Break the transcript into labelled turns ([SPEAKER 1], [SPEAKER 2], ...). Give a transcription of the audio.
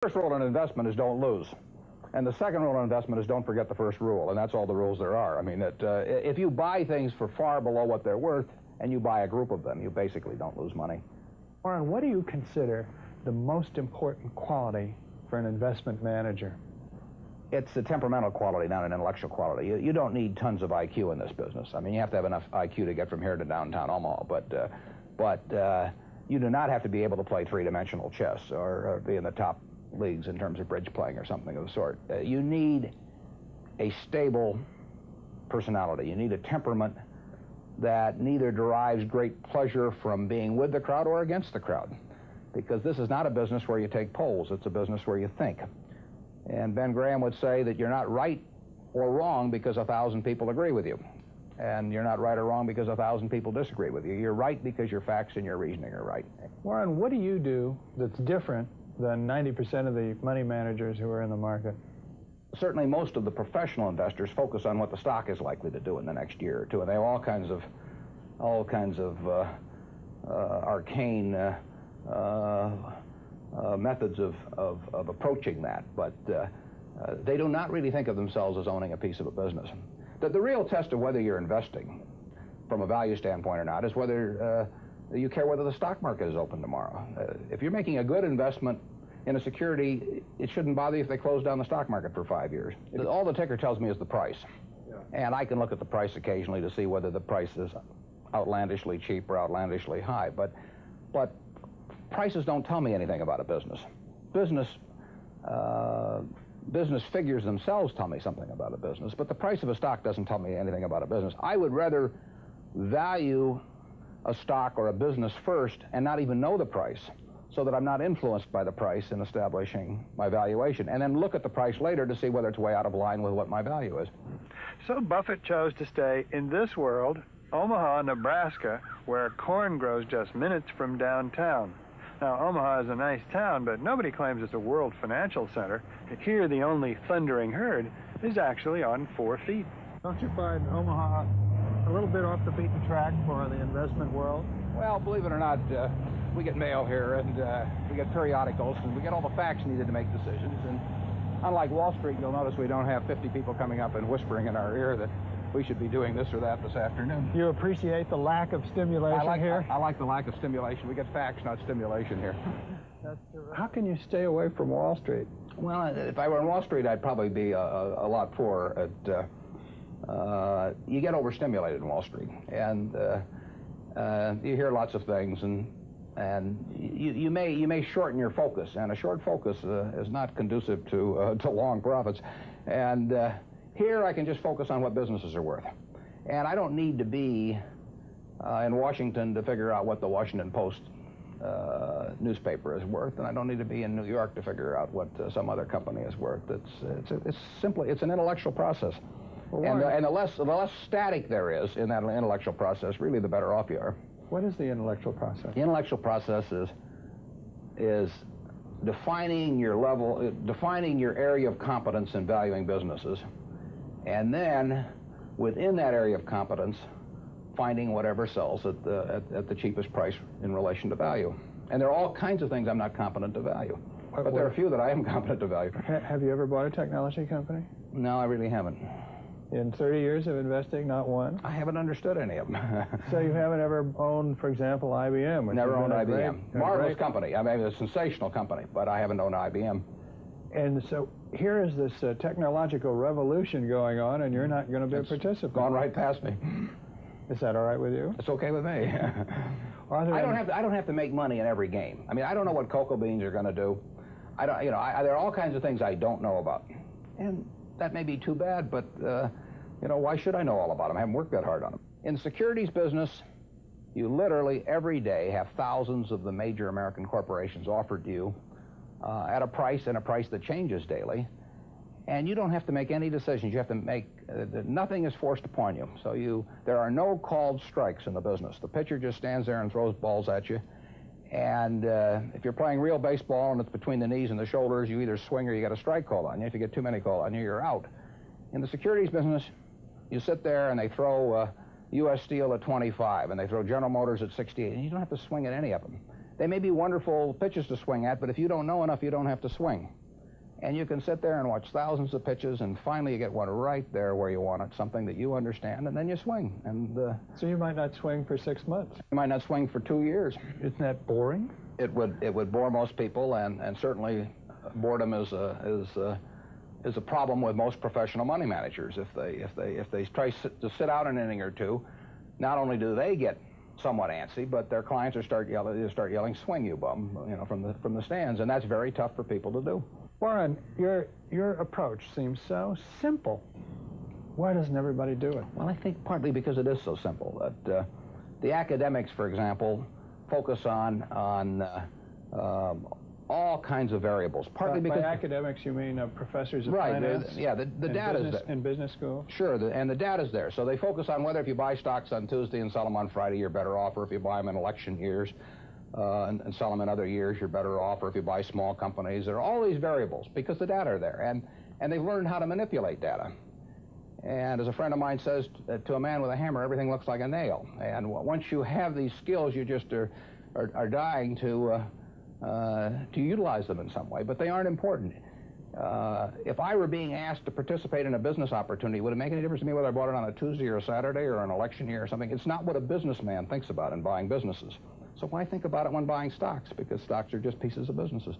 [SPEAKER 1] first rule in investment is don't lose. And the second rule in investment is don't forget the first rule, and that's all the rules there are. I mean, if you buy things for far below what they're worth and you buy a group of them, you basically don't lose money.
[SPEAKER 2] Warren, what do you consider the most important quality for an investment manager?
[SPEAKER 1] It's a temperamental quality, not an intellectual quality. You don't need tons of IQ in this business. I mean, you have to have enough IQ to get from here to downtown Omaha, but you do not have to be able to play three-dimensional chess or be in the top leagues in terms of bridge playing or something of the sort. You need a stable personality. You need a temperament that neither derives great pleasure from being with the crowd or against the crowd, because this is not a business where you take polls. It's a business where you think. And Ben Graham would say that you're not right or wrong because 1,000 people agree with you. And you're not right or wrong because 1,000 people disagree with you. You're right because your facts and your reasoning are right.
[SPEAKER 2] Warren, what do you do that's different than 90% of the money managers who are in the market?
[SPEAKER 1] Certainly most of the professional investors focus on what the stock is likely to do in the next year or two, and they have all kinds of arcane methods of approaching that, but they do not really think of themselves as owning a piece of a business. The real test of whether you're investing from a value standpoint or not is whether you care whether the stock market is open tomorrow. If you're making a good investment in a security, it shouldn't bother you if they close down the stock market for 5 years. All the ticker tells me is the price. Yeah. And I can look at the price occasionally to see whether the price is outlandishly cheap or outlandishly high. But prices don't tell me anything about a business. Business figures themselves tell me something about a business, but the price of a stock doesn't tell me anything about a business. I would rather value a stock or a business first and not even know the price, so that I'm not influenced by the price in establishing my valuation, and then look at the price later to see whether it's way out of line with what my value is.
[SPEAKER 2] So Buffett chose to stay in this world, Omaha, Nebraska, where corn grows just minutes from downtown. Now, Omaha is a nice town, but nobody claims it's a world financial center. Here, the only thundering herd is actually on 4 feet. Don't you find Omaha a little bit off the beaten track for the investment world?
[SPEAKER 1] Well, believe it or not, we get mail here, and we get periodicals, and we get all the facts needed to make decisions. And unlike Wall Street, you'll notice we don't have 50 people coming up and whispering in our ear that we should be doing this or that this afternoon.
[SPEAKER 2] You appreciate the lack of stimulation here?
[SPEAKER 1] I like the lack of stimulation. We get facts, not stimulation here.
[SPEAKER 2] How can you stay away from Wall Street?
[SPEAKER 1] Well, if I were on Wall Street, I'd probably be a lot poorer. You get overstimulated in Wall Street, and you hear lots of things, and you may shorten your focus, and a short focus is not conducive to long profits. And here I can just focus on what businesses are worth, and I don't need to be in Washington to figure out what the Washington Post newspaper is worth, and I don't need to be in New York to figure out what some other company is worth. It's an intellectual process. Well, and the less static there is in that intellectual process, really the better off you are.
[SPEAKER 2] What is the intellectual process?
[SPEAKER 1] The intellectual process is defining your area of competence in valuing businesses, and then within that area of competence, finding whatever sells at the cheapest price in relation to value. And there are all kinds of things I'm not competent to value, but there are a few that I am competent to value.
[SPEAKER 2] Have you ever bought a technology company?
[SPEAKER 1] No, I really haven't.
[SPEAKER 2] In 30 years of investing, not one?
[SPEAKER 1] I haven't understood any of them.
[SPEAKER 2] So you haven't ever owned, for example, IBM?
[SPEAKER 1] Never owned IBM. Marvelous company. I mean, a sensational company, but I haven't owned IBM.
[SPEAKER 2] And so here is this technological revolution going on, and you're not going to be a participant.
[SPEAKER 1] Gone right past me.
[SPEAKER 2] Is that all right with you?
[SPEAKER 1] It's okay with me. I don't have to make money in every game. I mean, I don't know what cocoa beans are going to do. There are all kinds of things I don't know about, and that may be too bad, but why should I know all about them? I haven't worked that hard on them. In the securities business, you literally every day have thousands of the major American corporations offered to you at a price that changes daily, and you don't have to make any decisions. You have to make nothing is forced upon you. So there are no called strikes in the business. The pitcher just stands there and throws balls at you, and if you're playing real baseball and it's between the knees and the shoulders, you either swing or you get a strike called on you. If you get too many called on you, you're out. In the securities business, you sit there and they throw U.S. Steel at 25, and they throw General Motors at 68, and you don't have to swing at any of them. They may be wonderful pitches to swing at, but if you don't know enough, you don't have to swing. And you can sit there and watch thousands of pitches, and finally you get one right there where you want it, something that you understand, and then you swing. And
[SPEAKER 2] so you might not swing for 6 months.
[SPEAKER 1] You might not swing for 2 years.
[SPEAKER 2] Isn't that boring?
[SPEAKER 1] It would bore most people, and certainly boredom is a problem with most professional money managers. If they try to sit out an inning or two, not only do they get somewhat antsy, but their clients start yelling, "Swing, you bum!" from the stands, and that's very tough for people to do.
[SPEAKER 2] Warren, your approach seems so simple. Why doesn't everybody do it?
[SPEAKER 1] Well, I think partly because it is so simple. That the academics, for example, focus on all kinds of variables. Partly because
[SPEAKER 2] by academics, you mean professors of
[SPEAKER 1] right,
[SPEAKER 2] finance?
[SPEAKER 1] Yeah, the data's there.
[SPEAKER 2] In business school?
[SPEAKER 1] Sure, and the data's there. So they focus on whether if you buy stocks on Tuesday and sell them on Friday, you're better off, or if you buy them in election years and sell them in other years, you're better off, or if you buy small companies. There are all these variables because the data are there, and they've learned how to manipulate data. And as a friend of mine says, to a man with a hammer, everything looks like a nail. And once you have these skills, you just are dying to utilize them in some way, but they aren't important. If I were being asked to participate in a business opportunity, would it make any difference to me whether I bought it on a Tuesday or a Saturday or an election year or something? It's not what a businessman thinks about in buying businesses. So why think about it when buying stocks? Because stocks are just pieces of businesses.